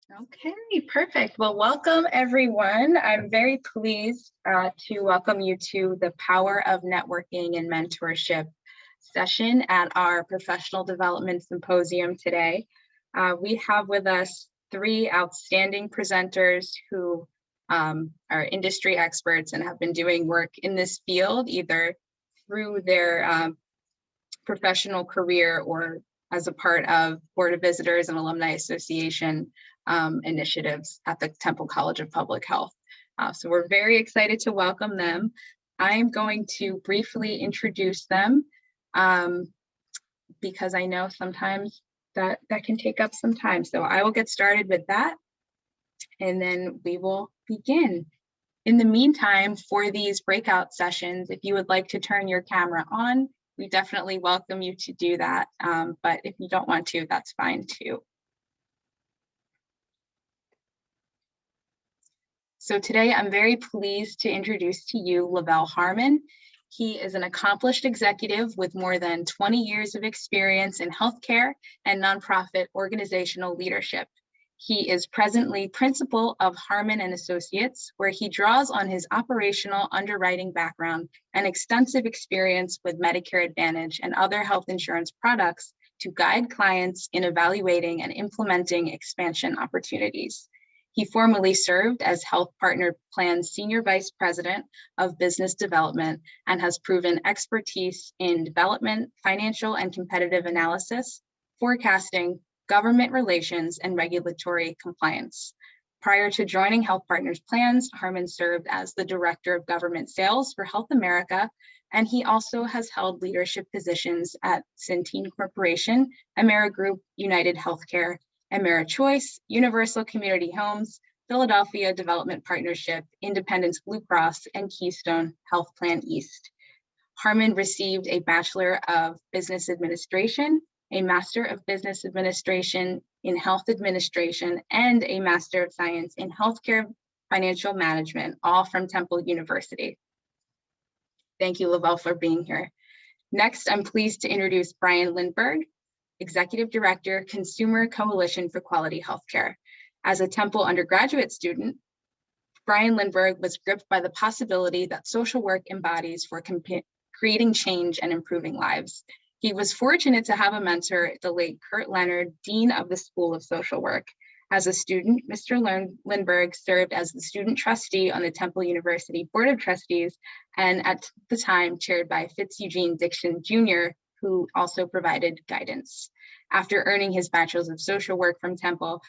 Okay, perfect. Well, welcome everyone. I'm very pleased to welcome you to the Power of Networking and Mentorship session at our Professional Development Symposium today. We have with us three outstanding presenters who are industry experts and have been doing work in this field, either through their professional career or as a part of Board of Visitors and Alumni Association initiatives at the Temple College of Public Health. So we're very excited to welcome them. I'm going to briefly introduce them because I know sometimes that can take up some time. So I will get started with that and then we will begin. In the meantime, for these breakout sessions, if you would like to turn your camera on, we definitely welcome you to do that. But if you don't want to, that's fine too. So today I'm very pleased to introduce to you Lavelle Harmon. He is an accomplished executive with more than 20 years of experience in healthcare and nonprofit organizational leadership. He is presently principal of Harmon and Associates, where he draws on his operational underwriting background and extensive experience with Medicare Advantage and other health insurance products to guide clients in evaluating and implementing expansion opportunities. He formerly served as Health Partner Plan's Senior Vice President of Business Development and has proven expertise in development, financial and competitive analysis, forecasting, government relations, and regulatory compliance. Prior to joining Health Partners Plans, Harmon served as the Director of Government Sales for Health America, and he also has held leadership positions at Centene Corporation, AmeriGroup, United Healthcare, AmeriChoice, Universal Community Homes, Philadelphia Development Partnership, Independence Blue Cross, and Keystone Health Plan East. Harmon received a Bachelor of Business Administration, a Master of Business Administration in Health Administration, and a Master of Science in Healthcare Financial Management, all from Temple University. Thank you, Lavelle, for being here. Next, I'm pleased to introduce Brian Lindberg, Executive Director, Consumer Coalition for Quality Healthcare. As a Temple undergraduate student, Brian Lindberg was gripped by the possibility that social work embodies for creating change and improving lives. He was fortunate to have a mentor, the late Kurt Leonard, Dean of the School of Social Work. As a student, Mr. Lindberg served as the student trustee on the Temple University Board of Trustees, and at the time chaired by Fitzeugene Dixon Jr., who also provided guidance. After earning his Bachelor's of Social Work from Temple,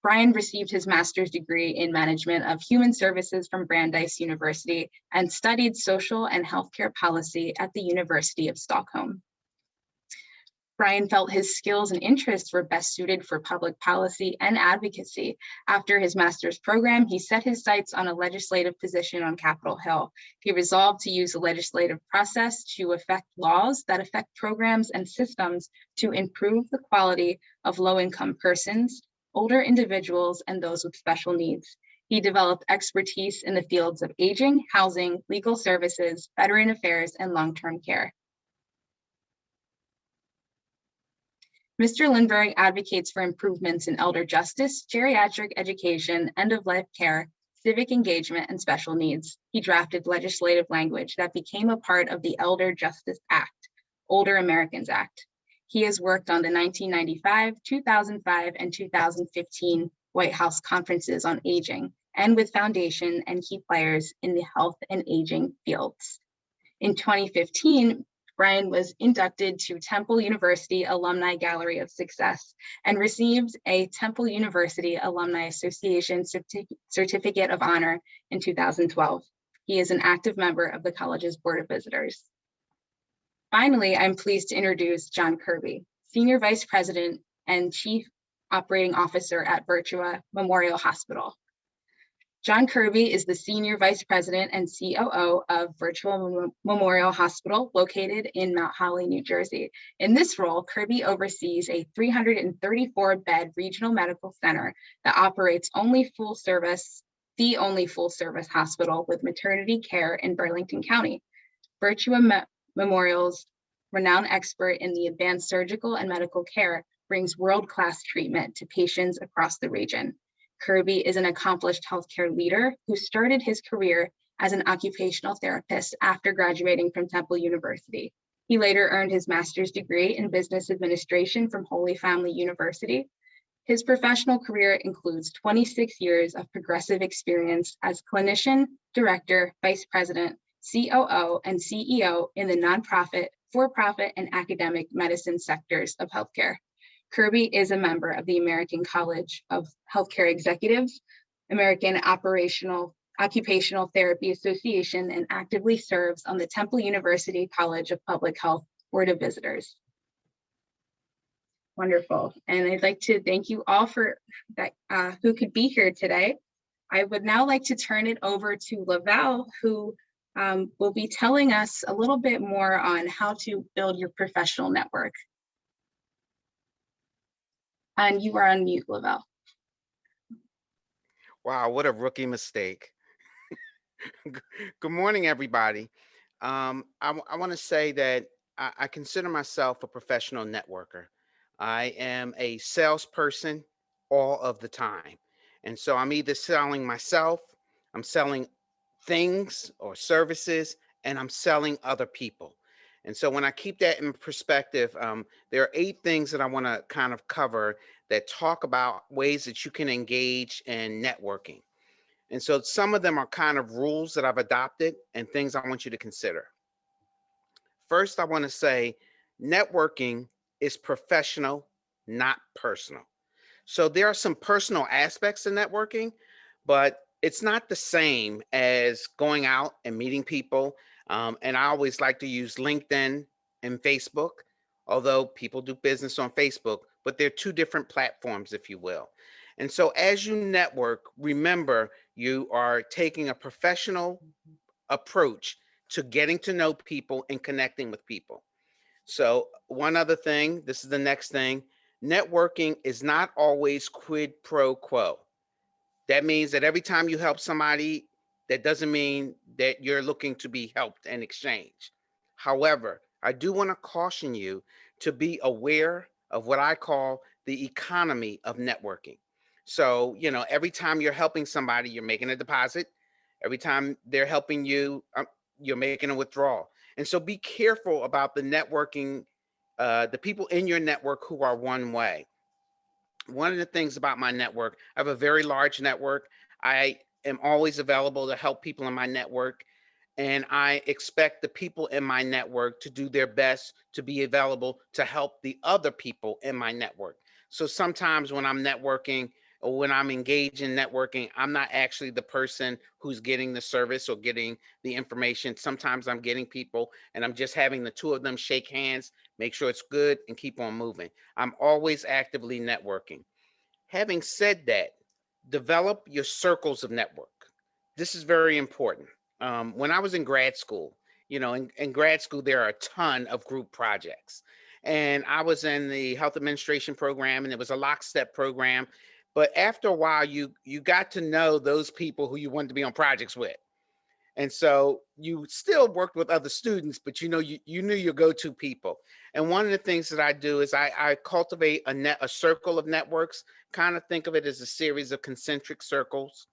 Brian received his master's degree in management of human services from Brandeis University and studied social and healthcare policy at the University of Stockholm. Brian felt his skills and interests were best suited for public policy and advocacy. After his master's program, he set his sights on a legislative position on Capitol Hill. He resolved to use the legislative process to affect laws that affect programs and systems to improve the quality of low-income persons, older individuals, and those with special needs. He developed expertise in the fields of aging, housing, legal services, veteran affairs, and long-term care. Mr. Lindberg advocates for improvements in elder justice, geriatric education, end-of-life care, civic engagement, and special needs. He drafted legislative language that became a part of the Elder Justice Act, Older Americans Act. He has worked on the 1995, 2005, and 2015 White House conferences on aging, and with foundation and key players in the health and aging fields. In 2015, Brian was inducted to Temple University Alumni Gallery of Success and received a Temple University Alumni Association Certificate of Honor in 2012. He is an active member of the college's Board of Visitors. Finally, I'm pleased to introduce John Kirby, Senior Vice President and Chief Operating Officer at Virtua Memorial Hospital. John Kirby is the Senior Vice President and COO of Virtua Memorial Hospital, located in Mount Holly, New Jersey. In this role, Kirby oversees a 334-bed regional medical center that operates the only full-service hospital with maternity care in Burlington County. Virtua Memorial's renowned expert in the advanced surgical and medical care brings world-class treatment to patients across the region. Kirby is an accomplished healthcare leader who started his career as an occupational therapist after graduating from Temple University. He later earned his master's degree in business administration from Holy Family University. His professional career includes 26 years of progressive experience as clinician, director, vice president, COO, and CEO in the nonprofit, for-profit, and academic medicine sectors of healthcare. Kirby is a member of the American College of Healthcare Executives, American Occupational Therapy Association, and actively serves on the Temple University College of Public Health Board of Visitors. Wonderful. And I'd like to thank you all for that who could be here today. I would now like to turn it over to Lavelle, who will be telling us a little bit more on how to build your professional network. And you are on mute, Lavelle. Wow, what a rookie mistake. Good morning, everybody. I want to say that I consider myself a professional networker. I am a salesperson all of the time. And so I'm either selling myself, I'm selling things or services, and I'm selling other people. And so when I keep that in perspective, there are 8 things that I want to kind of cover that talk about ways that you can engage in networking. And so some of them are kind of rules that I've adopted and things I want you to consider. First, I want to say networking is professional, not personal. So there are some personal aspects to networking, but it's not the same as going out and meeting people. And I always like to use LinkedIn and Facebook, although people do business on Facebook, but they're 2 different platforms, if you will. And so as you network, remember you are taking a professional approach to getting to know people and connecting with people. So, one other thing, this is the next thing, networking is not always quid pro quo. That means that every time you help somebody, that doesn't mean that you're looking to be helped in exchange. However, I do want to caution you to be aware of what I call the economy of networking. So, every time you're helping somebody, you're making a deposit. Every time they're helping you, you're making a withdrawal. And so be careful about the networking, the people in your network who are one way. One of the things about my network, I have a very large network. I am always available to help people in my network. And I expect the people in my network to do their best to be available to help the other people in my network. So sometimes when I'm networking or when I'm engaged in networking, I'm not actually the person who's getting the service or getting the information. Sometimes I'm getting people and I'm just having the 2 of them shake hands, make sure it's good, and keep on moving. I'm always actively networking. Having said that, develop your circles of network. This is very important. When I was in grad school, in grad school, there are a ton of group projects. And I was in the health administration program, and it was a lockstep program. But after a while, you got to know those people who you wanted to be on projects with. And so you still worked with other students, but you knew your go-to people. And one of the things that I do is I cultivate a circle of networks. Kind of think of it as a series of concentric circles.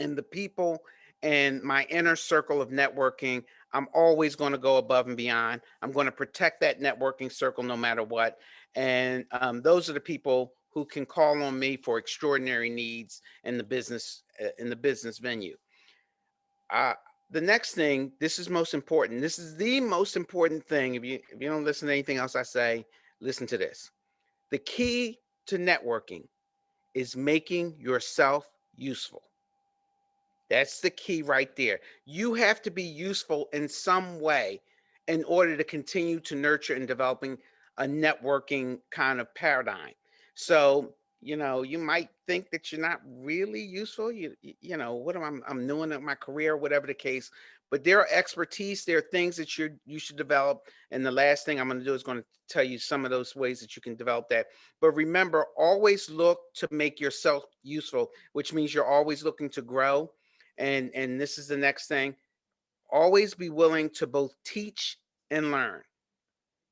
And the people in my inner circle of networking, I'm always going to go above and beyond. I'm going to protect that networking circle no matter what. And those are the people who can call on me for extraordinary needs in the business venue. Uh, the next thing, this is most important. This is the most important thing. If you don't listen to anything else I say, listen to this. The key to networking is making yourself useful. That's the key right there. You have to be useful in some way in order to continue to nurture and developing a networking kind of paradigm. So, you might think that you're not really useful. What am I'm new in my career, whatever the case. But there are expertise, there are things that you should develop. And the last thing I'm going to do is going to tell you some of those ways that you can develop that. But remember, always look to make yourself useful, which means you're always looking to grow. And this is the next thing. Always be willing to both teach and learn.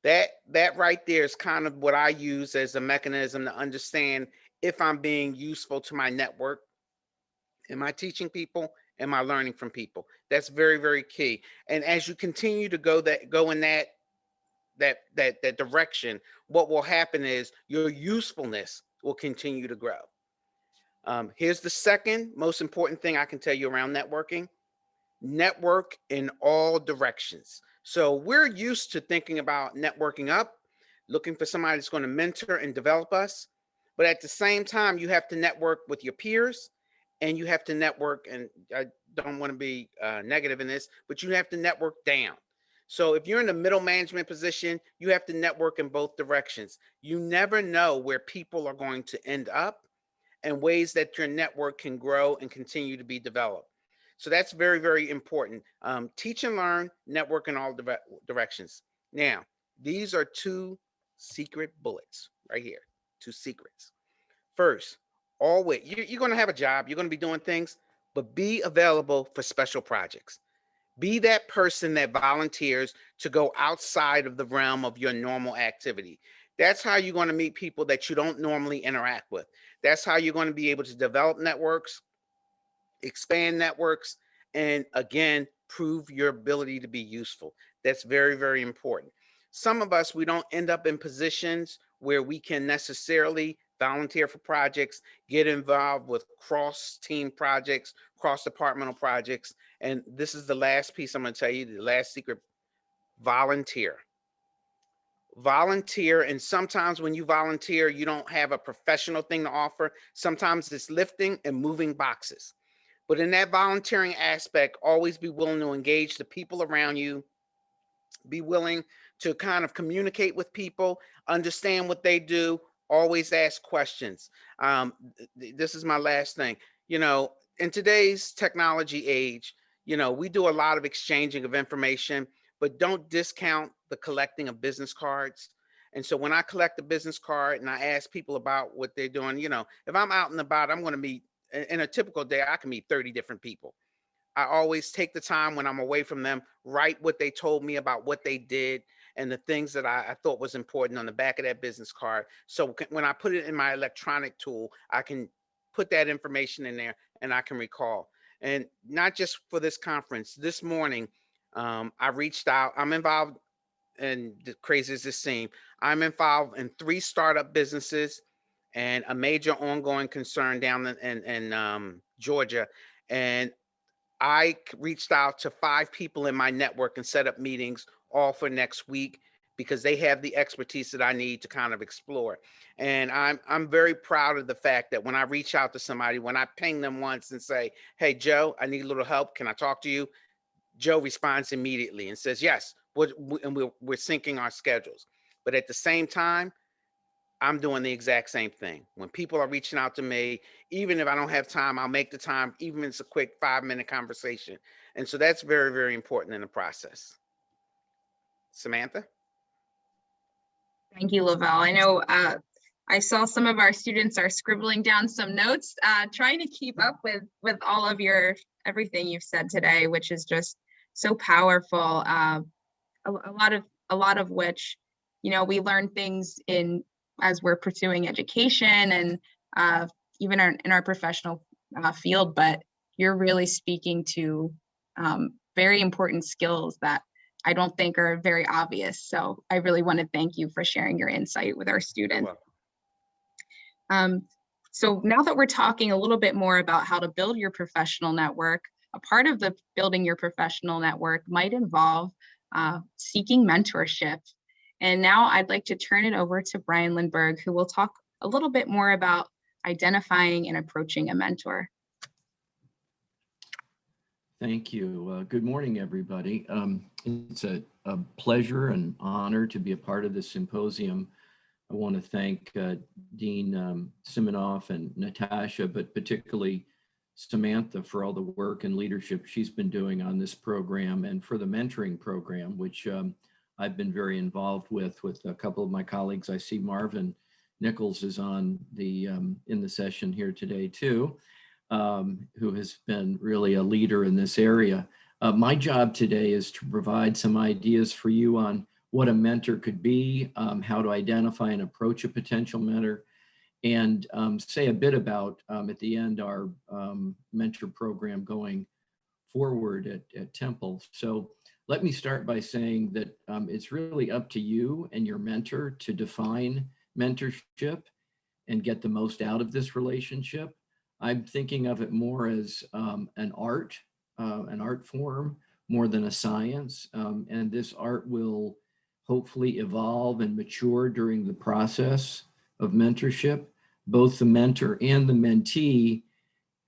That right there is kind of what I use as a mechanism to understand if I'm being useful to my network. Am I teaching people? Am I learning from people? That's very, very key. And as you continue to go in that direction, what will happen is your usefulness will continue to grow. Here's the second most important thing I can tell you around networking: network in all directions. So we're used to thinking about networking up, looking for somebody that's going to mentor and develop us. But at the same time, you have to network with your peers, and you have to network, and I don't want to be negative in this, but you have to network down. So if you're in the middle management position, you have to network in both directions. You never know where people are going to end up and ways that your network can grow and continue to be developed. So that's very, very important. Teach and learn, network in all directions. Now, these are two secret bullets right here, two secrets. First, always, you're going to have a job, you're going to be doing things, but be available for special projects. Be that person that volunteers to go outside of the realm of your normal activity. That's how you're going to meet people that you don't normally interact with. That's how you're going to be able to develop networks, expand networks, and again, prove your ability to be useful. That's very, very important. Some of us, we don't end up in positions where we can necessarily volunteer for projects, get involved with cross team projects, cross departmental projects. And this is the last piece I'm going to tell you, the last secret: volunteer. Volunteer. And sometimes when you volunteer, you don't have a professional thing to offer. Sometimes it's lifting and moving boxes. But in that volunteering aspect, always be willing to engage the people around you, be willing to kind of communicate with people, understand what they do, always ask questions. This is my last thing. In today's technology age, we do a lot of exchanging of information, but don't discount the collecting of business cards. And so when I collect a business card and I ask people about what they're doing, if I'm out and about, I'm going to meet, in a typical day, I can meet 30 different people. I always take the time when I'm away from them, write what they told me about what they did and the things that I thought was important on the back of that business card. So when I put it in my electronic tool, I can put that information in there and I can recall. And not just for this conference, this morning, I reached out. I'm involved, and crazy as this seems, I'm involved in 3 startup businesses and a major ongoing concern down in Georgia. And I reached out to 5 people in my network and set up meetings all for next week because they have the expertise that I need to kind of explore. And I'm very proud of the fact that when I reach out to somebody, when I ping them once and say, "Hey Joe, I need a little help. Can I talk to you?" Joe responds immediately and says, "Yes." We're syncing our schedules. But at the same time, I'm doing the exact same thing. When people are reaching out to me, even if I don't have time, I'll make the time, even if it's a quick 5-minute conversation. And so that's very, very important in the process. Samantha? Thank you, Lavelle. I know I saw some of our students are scribbling down some notes, trying to keep up with all of everything you've said today, which is just so powerful. A lot of which, we learn things as we're pursuing education and even in our professional field, but you're really speaking to very important skills that I don't think are very obvious. So I really want to thank you for sharing your insight with our students. So now that we're talking a little bit more about how to build your professional network, a part of the building your professional network might involve seeking mentorship. And now I'd like to turn it over to Brian Lindbergh, who will talk a little bit more about identifying and approaching a mentor. Thank you. Good morning, everybody. It's a pleasure and honor to be a part of this symposium. I want to thank Dean Simonoff and Natasha, but particularly Samantha for all the work and leadership she's been doing on this program and for the mentoring program, which I've been very involved with a couple of my colleagues. I see Marvin Nichols is on in the session here today too, who has been really a leader in this area. My job today is to provide some ideas for you on what a mentor could be, how to identify and approach a potential mentor, and say a bit about, at the end, our mentor program going forward at Temple. So let me start by saying that it's really up to you and your mentor to define mentorship and get the most out of this relationship. I'm thinking of it more as an art form more than a science. And this art will hopefully evolve and mature during the process of mentorship. Both the mentor and the mentee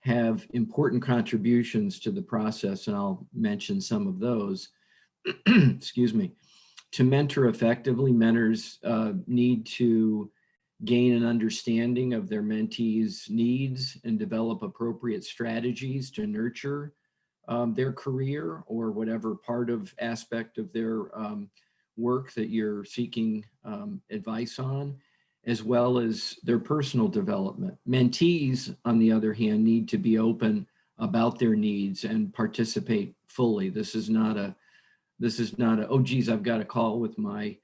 have important contributions to the process, and I'll mention some of those. Excuse me. To mentor effectively, mentors need to gain an understanding of their mentees' needs and develop appropriate strategies to nurture their career or whatever part of aspect of their work that you're seeking advice on, as well as their personal development. Mentees, on the other hand, need to be open about their needs and participate fully. This is not a, oh geez, I've got a call with my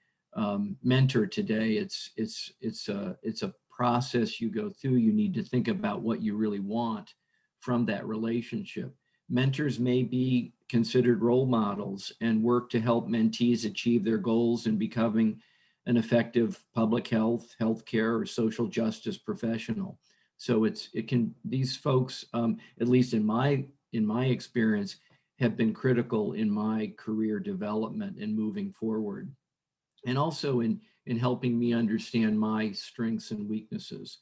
mentor today. It's a process you go through. You need to think about what you really want from that relationship. Mentors may be considered role models and work to help mentees achieve their goals in becoming an effective public health, healthcare, or social justice professional. So these folks, at least in my experience, have been critical in my career development and moving forward, and also in helping me understand my strengths and weaknesses.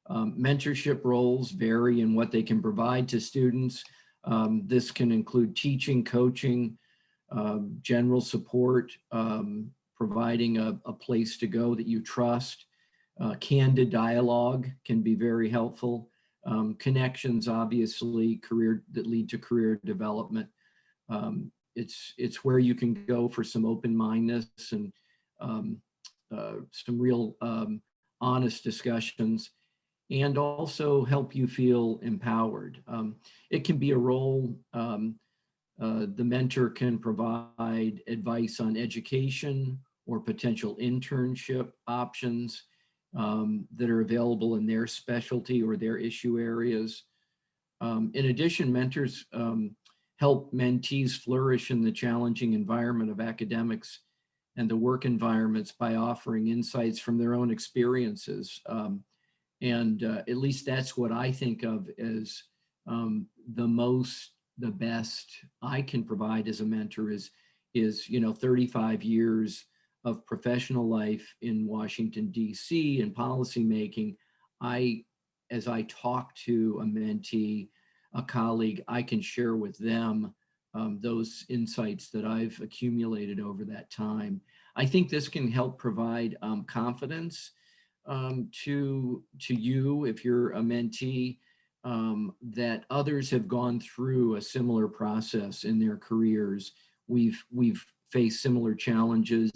Mentorship roles vary in what they can provide to students. This can include teaching, coaching, general support, providing a place to go that you trust. Candid dialogue can be very helpful. Connections, obviously, that lead to career development. It's where you can go for some open-mindedness and some real honest discussions, and also help you feel empowered. It can be a role, the mentor can provide advice on education or potential internship options that are available in their specialty or their issue areas. In addition, mentors help mentees flourish in the challenging environment of academics and the work environments by offering insights from their own experiences. And at least that's what I think of as the best I can provide as a mentor is 35 years of professional life in Washington, D.C. and policymaking. As I talk to a mentee, a colleague, I can share with them those insights that I've accumulated over that time. I think this can help provide confidence to you, if you're a mentee, that others have gone through a similar process in their careers. We've faced similar challenges.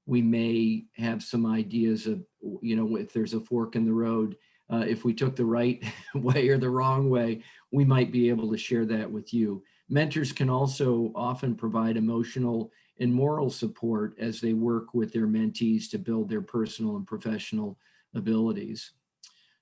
We may have some ideas of, if there's a fork in the road, if we took the right way or the wrong way, we might be able to share that with you. Mentors can also often provide emotional and moral support as they work with their mentees to build their personal and professional abilities.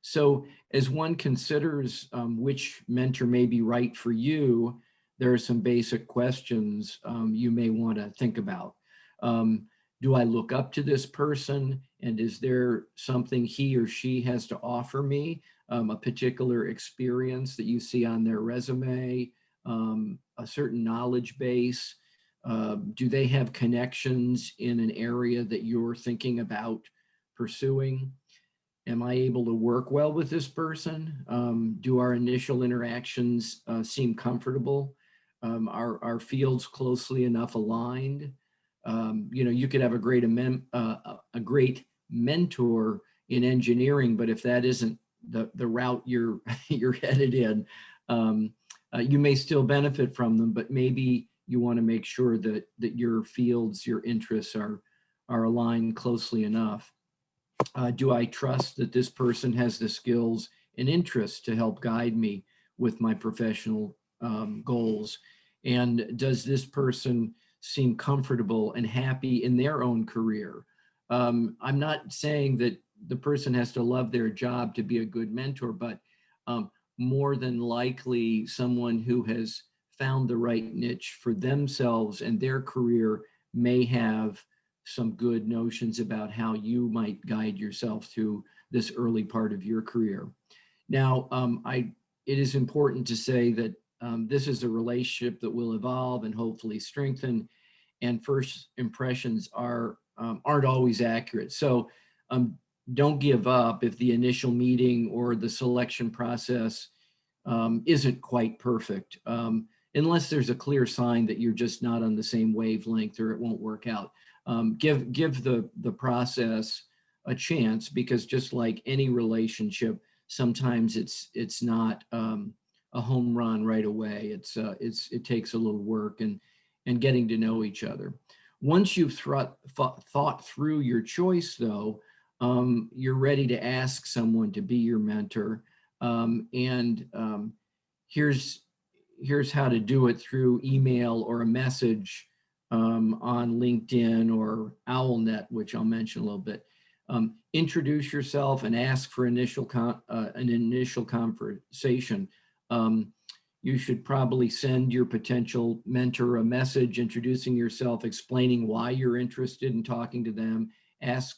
So as one considers which mentor may be right for you, there are some basic questions you may want to think about. Do I look up to this person? And is there something he or she has to offer me? A particular experience that you see on their resume, a certain knowledge base? Do they have connections in an area that you're thinking about pursuing? Am I able to work well with this person? Do our initial interactions seem comfortable? Are our fields closely enough aligned? You could have a great mentor in engineering, but if that isn't the route you're headed in, you may still benefit from them, but maybe you want to make sure that your fields, your interests are aligned closely enough. Do I trust that this person has the skills and interests to help guide me with my professional goals? And does this person seem comfortable and happy in their own career? I'm not saying that the person has to love their job to be a good mentor, but more than likely someone who has found the right niche for themselves and their career may have some good notions about how you might guide yourself through this early part of your career. Now, it is important to say that this is a relationship that will evolve and hopefully strengthen, and first impressions aren't always accurate. So don't give up if the initial meeting or the selection process isn't quite perfect, unless there's a clear sign that you're just not on the same wavelength or it won't work out. Give the process a chance, because just like any relationship, sometimes it's not a home run right away. It takes a little work and getting to know each other. Once you've thought through your choice, though, you're ready to ask someone to be your mentor. Here's how to do it through email or a message on LinkedIn or OwlNet, which I'll mention a little bit. Introduce yourself and ask for an initial conversation. You should probably send your potential mentor a message introducing yourself, explaining why you're interested in talking to them. Ask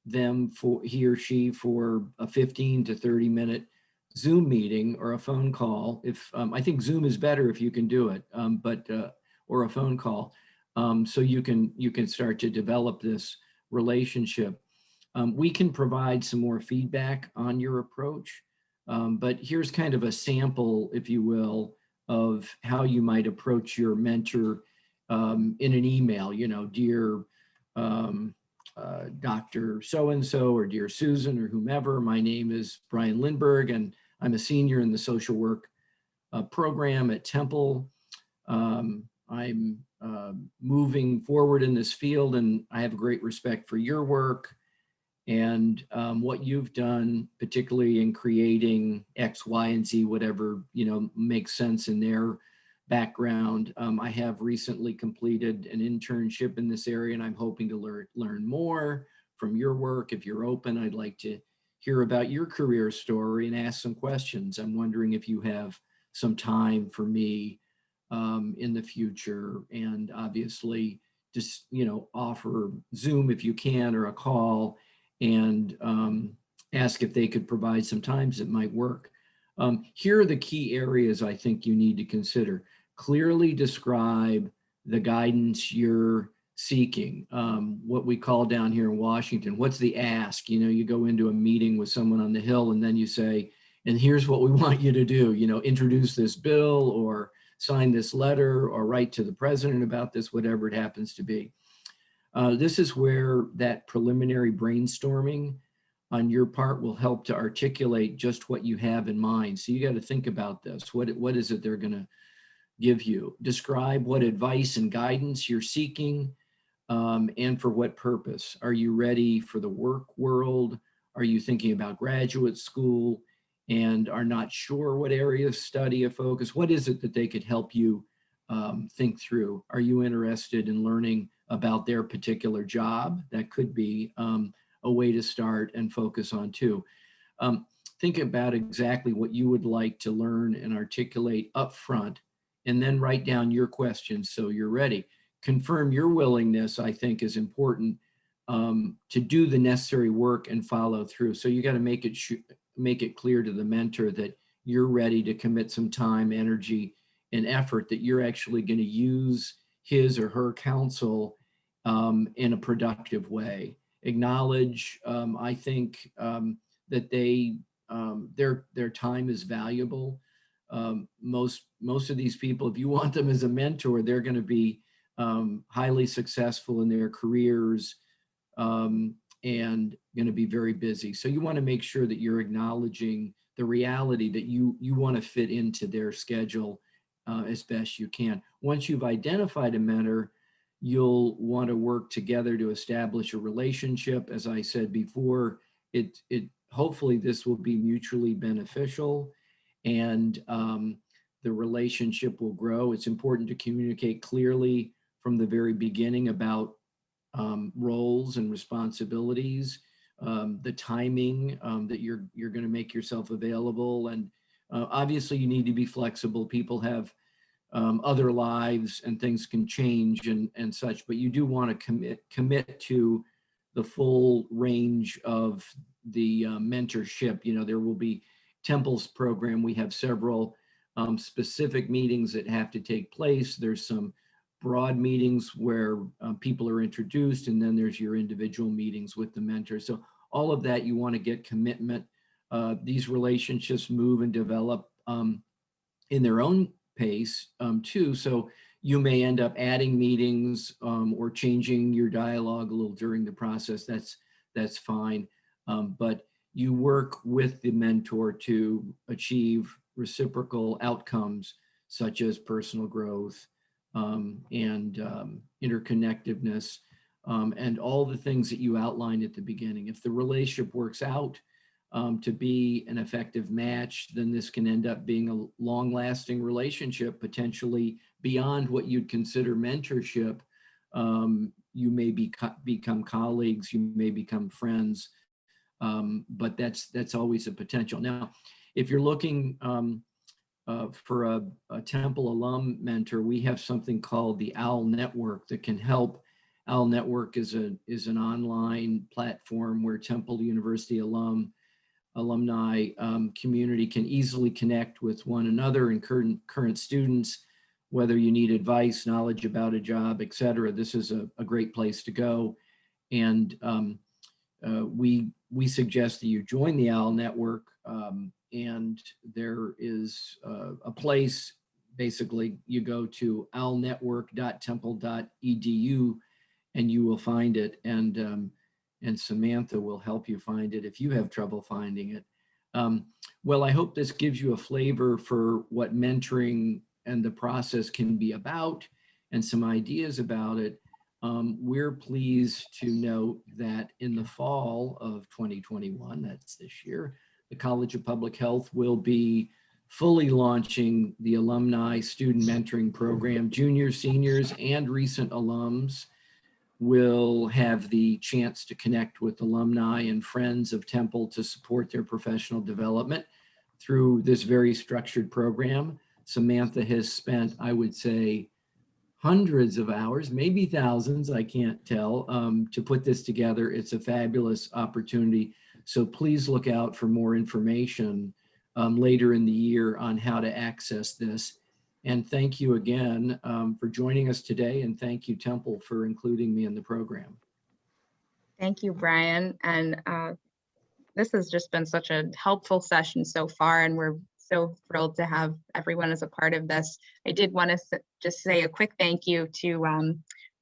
them for he or she for a 15 to 30 minute Zoom meeting or a phone call. If I think Zoom is better if you can do it, or a phone call, so you can start to develop this relationship. We can provide some more feedback on your approach, but here's kind of a sample, if you will, of how you might approach your mentor in an email. Dear Dr. So-and-so, or dear Susan, or whomever, my name is Brian Lindbergh, and I'm a senior in the social work program at Temple. I'm moving forward in this field, and I have great respect for your work and what you've done, particularly in creating X, Y, and Z, whatever makes sense in their background. I have recently completed an internship in this area, and I'm hoping to learn more from your work. If you're open, I'd like to hear about your career story and ask some questions. I'm wondering if you have some time for me in the future, and obviously just offer Zoom if you can, or a call, and ask if they could provide some times that might work. Here are the key areas I think you need to consider. Clearly describe the guidance you're seeking, what we call down here in Washington, what's the ask? You go into a meeting with someone on the Hill and then you say, and here's what we want you to do, introduce this bill, or sign this letter, or write to the president about this, whatever it happens to be. This is where that preliminary brainstorming on your part will help to articulate just what you have in mind. So you got to think about this. What is it they're going to give you? Describe what advice and guidance you're seeking, and for what purpose. Are you ready for the work world? Are you thinking about graduate school and are not sure what area of study or focus? What is it that they could help you think through? Are you interested in learning about their particular job? That could be a way to start and focus on too. Think about exactly what you would like to learn and articulate upfront, and then write down your questions so you're ready. Confirm your willingness, I think, is important to do the necessary work and follow through. So you got to make it clear to the mentor that you're ready to commit some time, energy, and effort, that you're actually going to use his or her counsel in a productive way. Acknowledge, I think, that their time is valuable. Most of these people, if you want them as a mentor, they're going to be highly successful in their careers and going to be very busy. So you want to make sure that you're acknowledging the reality that you want to fit into their schedule as best you can. Once you've identified a mentor, you'll want to work together to establish a relationship. As I said before, hopefully this will be mutually beneficial, and the relationship will grow. It's important to communicate clearly from the very beginning about roles and responsibilities. the timing that you're going to make yourself available. And obviously you need to be flexible. People have other lives and things can change and such, but you do want to commit to the full range of the mentorship. You know, there will be Temple's program. We have several specific meetings that have to take place. There's some broad meetings where people are introduced, and then there's your individual meetings with the mentor. So all of that, you want to get commitment. These relationships move and develop in their own pace too. So you may end up adding meetings or changing your dialogue a little during the process. That's fine. But you work with the mentor to achieve reciprocal outcomes such as personal growth and interconnectedness and all the things that you outlined at the beginning. If the relationship works out to be an effective match, then this can end up being a long-lasting relationship, potentially beyond what you'd consider mentorship. You may become colleagues, you may become friends, but that's always a potential. Now, if you're looking for a Temple alum mentor, we have something called the OWL Network that can help. OWL Network is an online platform where Temple University alumni community can easily connect with one another and current students, whether you need advice, knowledge about a job, et cetera. This is a great place to go. And we suggest that you join the OWL Network. And there is a place, basically, you go to owlnetwork.temple.edu and you will find it. And Samantha will help you find it if you have trouble finding it. Well, I hope this gives you a flavor for what mentoring and the process can be about and some ideas about it. We're pleased to note that in the fall of 2021, that's this year, the College of Public Health will be fully launching the Alumni Student Mentoring Program. Juniors, seniors, and recent alums will have the chance to connect with alumni and friends of Temple to support their professional development through this very structured program. Samantha has spent, I would say, hundreds of hours, maybe thousands, I can't tell, to put this together. It's a fabulous opportunity. So please look out for more information later in the year on how to access this. And thank you again for joining us today. And thank you, Temple, for including me in the program. Thank you, Brian. And this has just been such a helpful session so far, and we're so thrilled to have everyone as a part of this. I did want to just say a quick thank you to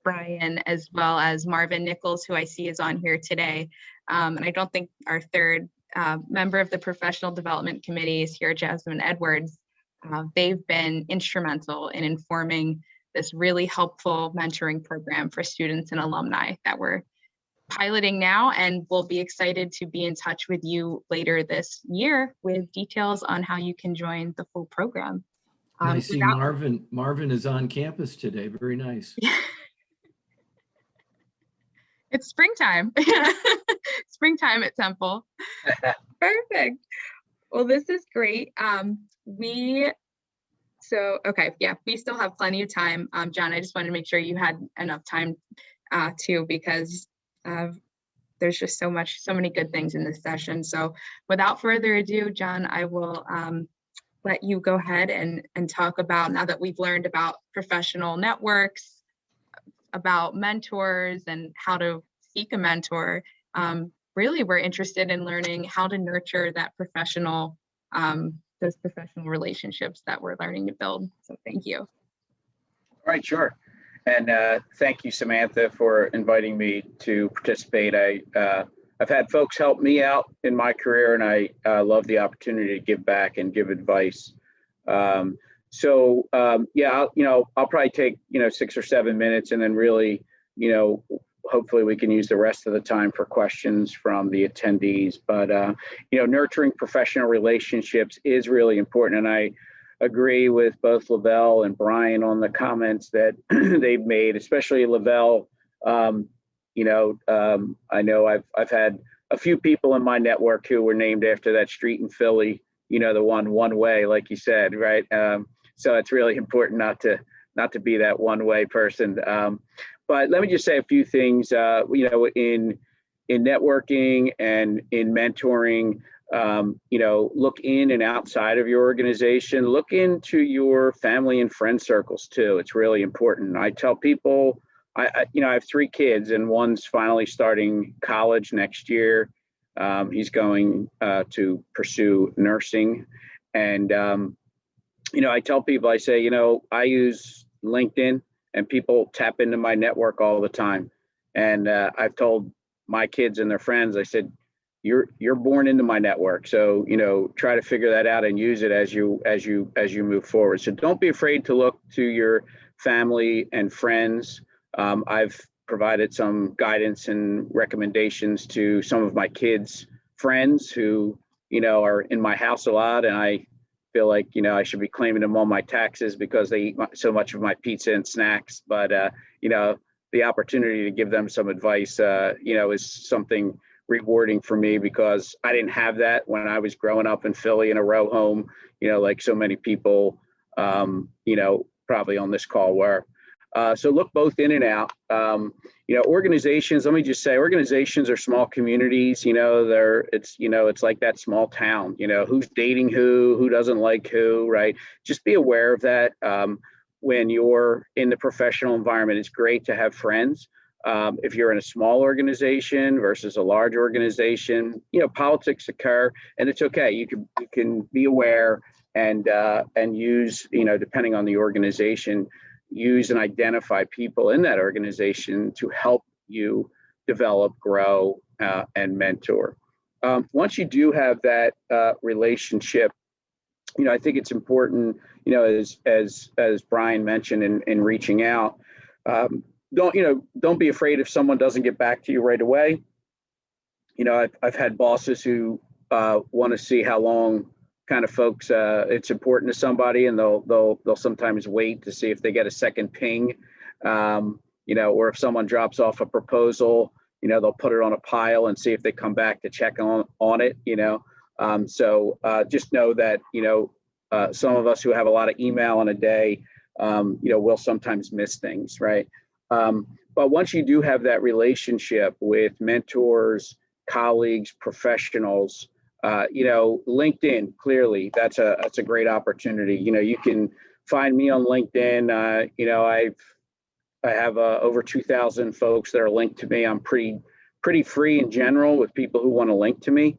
Brian, as well as Marvin Nichols, who I see is on here today. And I don't think our third member of the Professional Development Committee is here, Jasmine Edwards. They've been instrumental in informing this really helpful mentoring program for students and alumni that we're piloting now, and we'll be excited to be in touch with you later this year with details on how you can join the full program. I see Marvin is on campus today. Very nice. It's springtime. Springtime at Temple. Perfect. Well, this is great. We still have plenty of time. John, I just wanted to make sure you had enough time too, because there's just so many good things in this session. So without further ado, John, I will let you go ahead and talk about, now that we've learned about professional networks, about mentors and how to seek a mentor. Really, we're interested in learning how to nurture that those professional relationships that we're learning to build. So thank you. All right, sure. And thank you, Samantha, for inviting me to participate. I've had folks help me out in my career, and I love the opportunity to give back and give advice. I'll probably take 6 or 7 minutes, and then really, hopefully we can use the rest of the time for questions from the attendees. But nurturing professional relationships is really important, and I agree with both Lavelle and Brian on the comments that they've made, especially Lavelle. I know I've had a few people in my network who were named after that street in Philly, the one way, like you said, right? So it's really important not to be that one way person. But let me just say a few things, in networking and in mentoring. Look in and outside of your organization, look into your family and friend circles too. It's really important. I tell people, I have 3 kids and one's finally starting college next year. He's going to pursue nursing. And, I tell people, I say, I use LinkedIn and people tap into my network all the time. And I've told my kids and their friends, I said, you're born into my network. So, try to figure that out and use it as you move forward. So don't be afraid to look to your family and friends. I've provided some guidance and recommendations to some of my kids' friends who, are in my house a lot. And I feel like, I should be claiming them on my taxes because they eat so much of my pizza and snacks. But, the opportunity to give them some advice, is something rewarding for me because I didn't have that when I was growing up in Philly in a row home, like so many people, probably on this call were. So look both in and out. Organizations, let me just say, organizations are small communities, it's like that small town, who's dating who doesn't like who, right? Just be aware of that. When you're in the professional environment, it's great to have friends. If you're in a small organization versus a large organization, politics occur, and it's okay. You can be aware and use, depending on the organization, use and identify people in that organization to help you develop, grow, and mentor. Once you do have that relationship, I think it's important, as Brian mentioned in reaching out. Don't be afraid if someone doesn't get back to you right away. I've had bosses who want to see how long kind of folks it's important to somebody, and they'll sometimes wait to see if they get a second ping, or if someone drops off a proposal, they'll put it on a pile and see if they come back to check on it. So just know that some of us who have a lot of email in a day, will sometimes miss things, right? But once you do have that relationship with mentors, colleagues, professionals, LinkedIn, clearly that's a great opportunity. You can find me on LinkedIn. I have over 2,000 folks that are linked to me. I'm pretty free in general with people who want to link to me.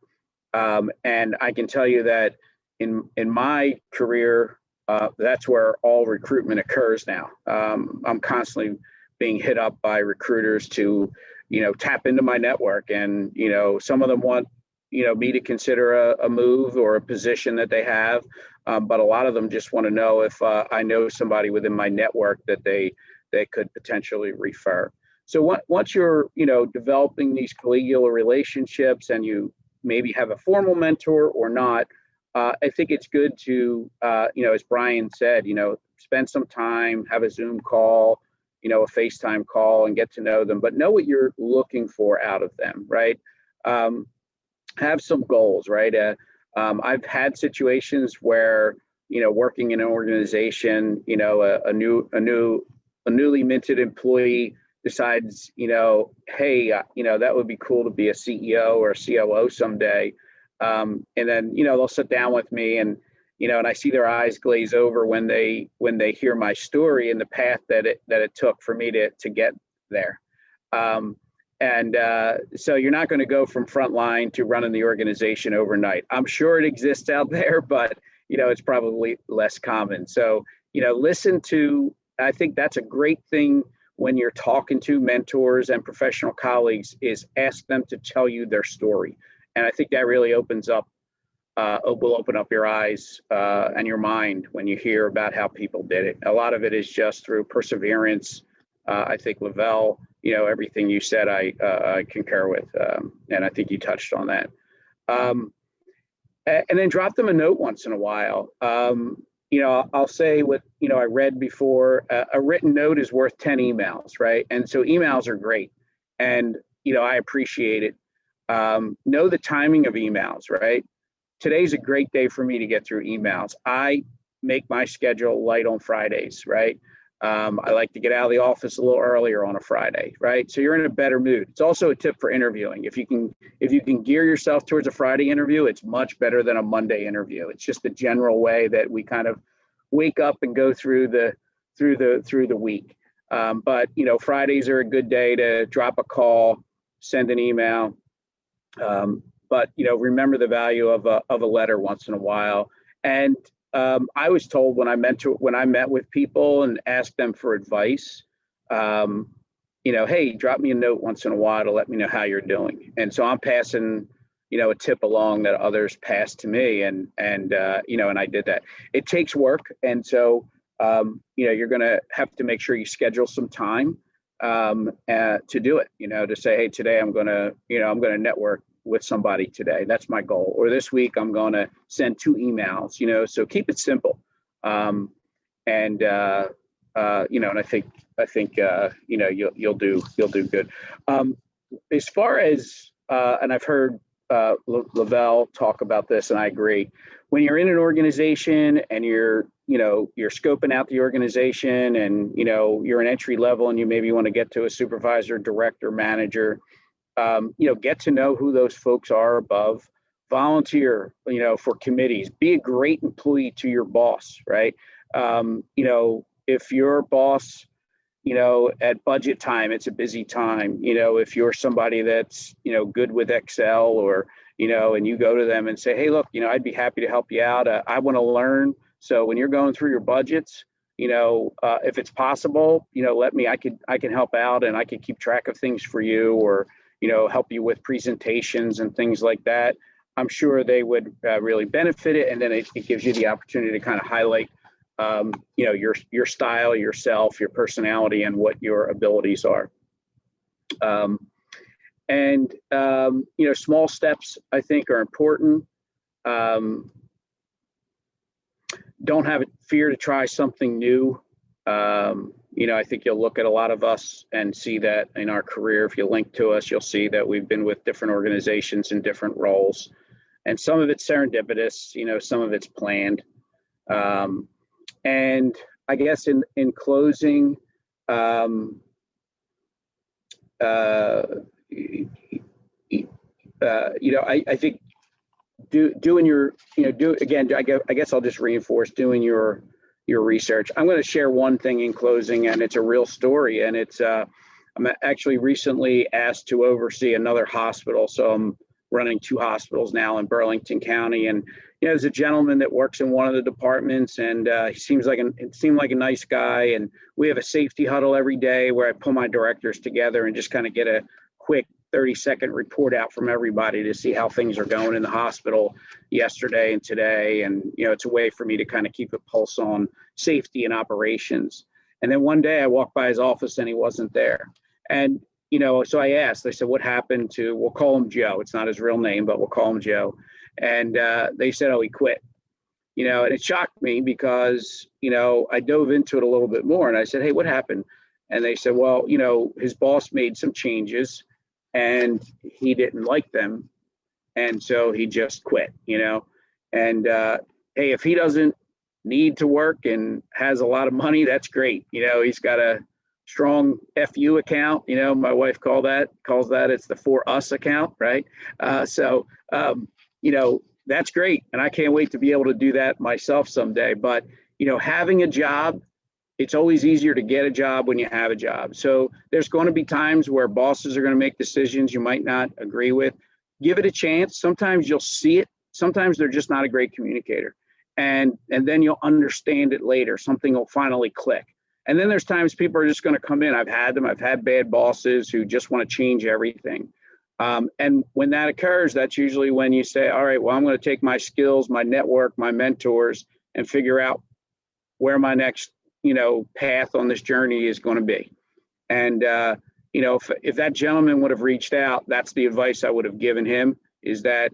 And I can tell you that in my career, that's where all recruitment occurs now. I'm constantly being hit up by recruiters to, tap into my network. And, some of them want, me to consider a move or a position that they have. But a lot of them just want to know if I know somebody within my network that they could potentially refer. So once you're, developing these collegial relationships and you maybe have a formal mentor or not, I think it's good to, as Brian said, spend some time, have a Zoom call, a FaceTime call, and get to know them, but know what you're looking for out of them, right? Have some goals, right? I've had situations where, working in an organization, a newly minted employee decides, hey, that would be cool to be a CEO or a COO someday. And then, they'll sit down with me and I see their eyes glaze over when they hear my story and the path that it took for me to get there. So you're not going to go from frontline to running the organization overnight. I'm sure it exists out there, but it's probably less common. So I think that's a great thing when you're talking to mentors and professional colleagues, is ask them to tell you their story. And I think that really will open up your eyes and your mind when you hear about how people did it. A lot of it is just through perseverance. I think Lavelle, everything you said, I concur with, and I think you touched on that. And then drop them a note once in a while. I'll say what I read before. A written note is worth 10 emails, right? And so emails are great, and I appreciate it. Know the timing of emails, right? Today's a great day for me to get through emails. I make my schedule light on Fridays, right? I like to get out of the office a little earlier on a Friday, right? So you're in a better mood. It's also a tip for interviewing. If you can gear yourself towards a Friday interview, it's much better than a Monday interview. It's just the general way that we kind of wake up and go through the week. But Fridays are a good day to drop a call, send an email. But remember the value of a letter once in a while. And I was told when I met with people and asked them for advice, hey, drop me a note once in a while to let me know how you're doing. And so I'm passing, a tip along that others passed to me, and I did that. It takes work, and so you're going to have to make sure you schedule some time to do it. To say, hey, today I'm going to network with somebody today. That's my goal. Or this week I'm going to send 2 emails, so keep it simple. And I think you'll do good. As far as, and I've heard Lavelle talk about this, and I agree, when you're in an organization and you're scoping out the organization, and, you're an entry level and you maybe want to get to a supervisor, director, manager, get to know who those folks are above, volunteer, for committees, be a great employee to your boss, right? If your boss, at budget time, it's a busy time, if you're somebody that's, good with Excel, or, and you go to them and say, hey, look, I'd be happy to help you out. I want to learn. So when you're going through your budgets, if it's possible, let me, I can help out, and I can keep track of things for you, or, help you with presentations and things like that. I'm sure they would really benefit it. And then it gives you the opportunity to kind of highlight, your style, yourself, your personality, and what your abilities are. Small steps, I think, are important. Don't have fear to try something new. I think you'll look at a lot of us and see that in our career. If you link to us, you'll see that we've been with different organizations in different roles, and some of it's serendipitous, some of it's planned. And I guess in closing, I think doing your, I guess I'll just reinforce doing your research. I'm going to share one thing in closing, and it's a real story. And it's, I'm actually recently asked to oversee another hospital. So I'm running 2 hospitals now in Burlington County. And, there's a gentleman that works in one of the departments, and he seemed like a nice guy. And we have a safety huddle every day where I pull my directors together and just kind of get a quick 30-second report out from everybody to see how things are going in the hospital yesterday and today. And, it's a way for me to kind of keep a pulse on safety and operations. And then one day I walked by his office and he wasn't there. And, so I said, what happened to, we'll call him Joe. It's not his real name, but we'll call him Joe. And they said, oh, he quit. And it shocked me because, I dove into it a little bit more, and I said, hey, what happened? And they said, well, his boss made some changes and he didn't like them. And so he just quit, and hey, if he doesn't need to work and has a lot of money, that's great. He's got a strong FU account. My wife calls that it's the for us account, right? That's great. And I can't wait to be able to do that myself someday. But, having a job, it's always easier to get a job when you have a job. So there's going to be times where bosses are going to make decisions you might not agree with. Give it a chance. Sometimes you'll see it. Sometimes they're just not a great communicator. And then you'll understand it later. Something will finally click. And then there's times people are just going to come in. I've had them. I've had bad bosses who just want to change everything. And when that occurs, that's usually when you say, all right, well, I'm going to take my skills, my network, my mentors, and figure out where my next, path on this journey is going to be. And, if that gentleman would have reached out, that's the advice I would have given him, is that,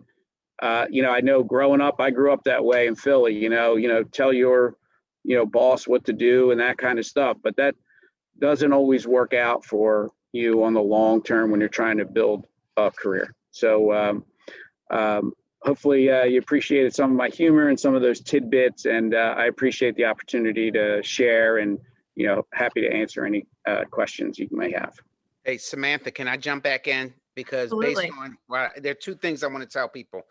I know growing up, I grew up that way in Philly, tell your, boss what to do and that kind of stuff. But that doesn't always work out for you on the long term when you're trying to build a career. So hopefully you appreciated some of my humor and some of those tidbits, and I appreciate the opportunity to share, and happy to answer any questions you may have. Hey, Samantha, can I jump back in? Because based Absolutely. on, well, there are two things I want to tell people.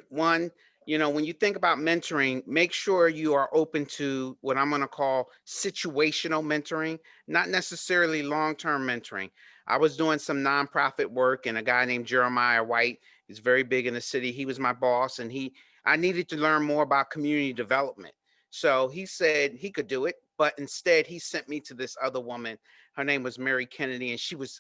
One, when you think about mentoring, make sure you are open to what I'm going to call situational mentoring, not necessarily long-term mentoring. I was doing some nonprofit work, and a guy named Jeremiah White is very big in the city. He was my boss, and I needed to learn more about community development. So he said he could do it, but instead he sent me to this other woman. Her name was Mary Kennedy, and she was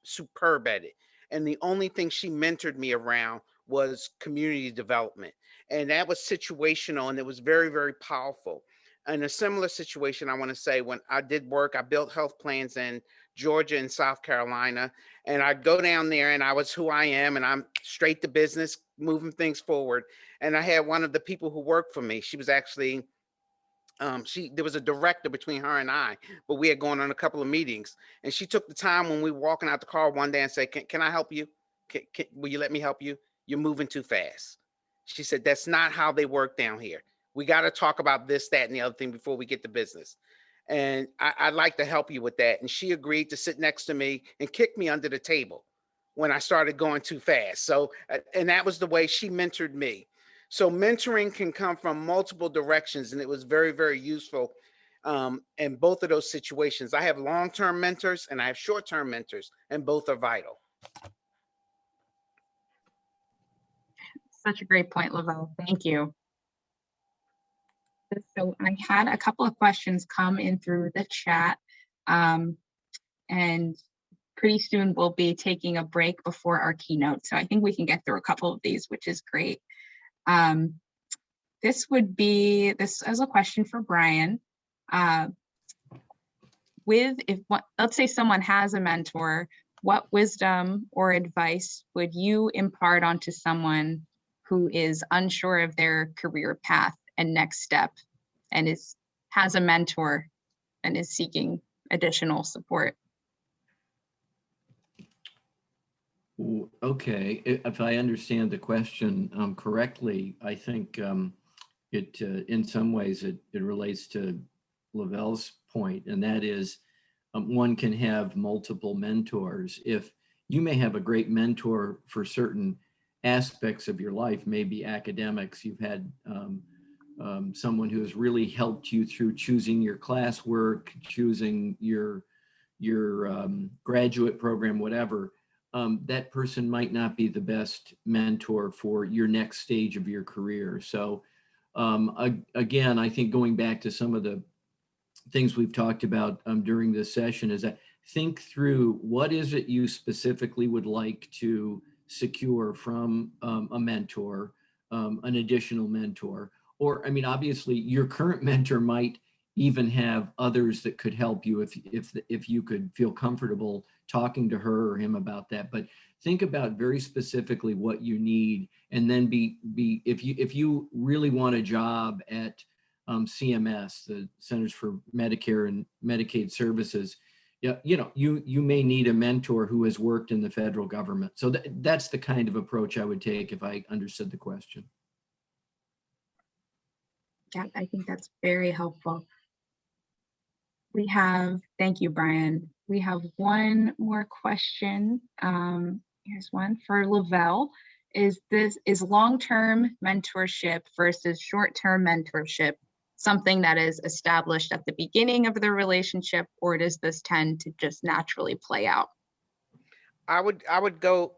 superb at it. And the only thing she mentored me around was community development. And that was situational, and it was very, very powerful. In a similar situation, I want to say, when I did work, I built health plans in Georgia and South Carolina. And I'd go down there, and I was who I am, and I'm straight to business, moving things forward. And I had one of the people who worked for me. She was actually there was a director between her and I, but we had gone on a couple of meetings, and she took the time when we were walking out the car one day and said, can I help you? Will you let me help you? You're moving too fast. She said, that's not how they work down here. We got to talk about this, that, and the other thing before we get to business. And I'd like to help you with that. And she agreed to sit next to me and kick me under the table when I started going too fast. So, and that was the way she mentored me. So mentoring can come from multiple directions, and it was very, very useful in both of those situations. I have long-term mentors and I have short-term mentors, and both are vital. Such a great point, Lavelle. Thank you. So I had a couple of questions come in through the chat, and pretty soon we'll be taking a break before our keynote. So I think we can get through a couple of these, which is great. This is a question for Brian. Let's say someone has a mentor, what wisdom or advice would you impart onto someone who is unsure of their career path and next step, and has a mentor and is seeking additional support? Okay, if I understand the question correctly, I think it in some ways it relates to Lavelle's point, and that is one can have multiple mentors. If you may have a great mentor for certain aspects of your life, maybe academics, you've had someone who has really helped you through choosing your classwork, choosing your graduate program, whatever. That person might not be the best mentor for your next stage of your career. So again, I think going back to some of the things we've talked about during this session is that think through what is it you specifically would like to secure from a mentor, an additional mentor, or I mean, obviously your current mentor might even have others that could help you if you could feel comfortable talking to her or him about that. But think about very specifically what you need, and then if you really want a job at CMS, the Centers for Medicare and Medicaid Services, you may need a mentor who has worked in the federal government. So that's the kind of approach I would take if I understood the question. Yeah, I think that's very helpful. Thank you, Brian. We have one more question. Here's one for Lavelle. Is long-term mentorship versus short-term mentorship something that is established at the beginning of the relationship, or does this tend to just naturally play out? I would go,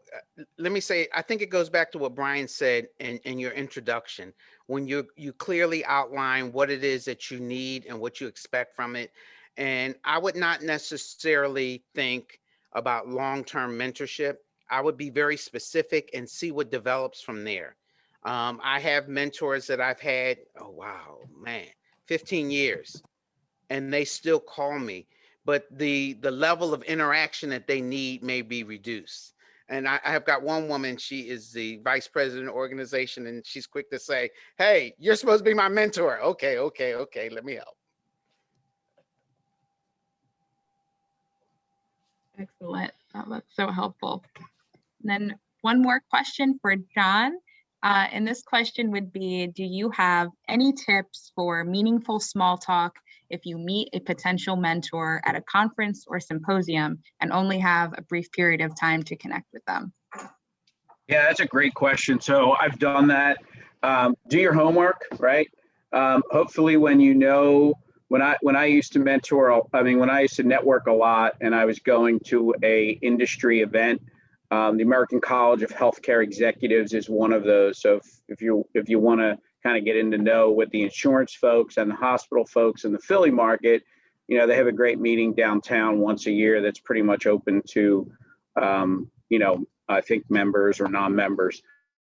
let me say, I think it goes back to what Brian said in your introduction, when you clearly outline what it is that you need and what you expect from it. And I would not necessarily think about long-term mentorship. I would be very specific and see what develops from there. I have mentors that I've had, oh, wow, man, 15 years, and they still call me, but the level of interaction that they need may be reduced. And I have got one woman, she is the vice president of organization, and she's quick to say, hey, you're supposed to be my mentor. Okay, let me help. Excellent. That's so helpful. And then one more question for John. And this question would be, do you have any tips for meaningful small talk if you meet a potential mentor at a conference or symposium and only have a brief period of time to connect with them? Yeah, that's a great question. So I've done that. Do your homework, right? Hopefully when you know, when I used to when I used to network a lot and I was going to a industry event, the American College of Healthcare Executives is one of those. So if you want to kind of get into know with the insurance folks and the hospital folks in the Philly market, you know, they have a great meeting downtown once a year that's pretty much open to, you know, I think members or non-members.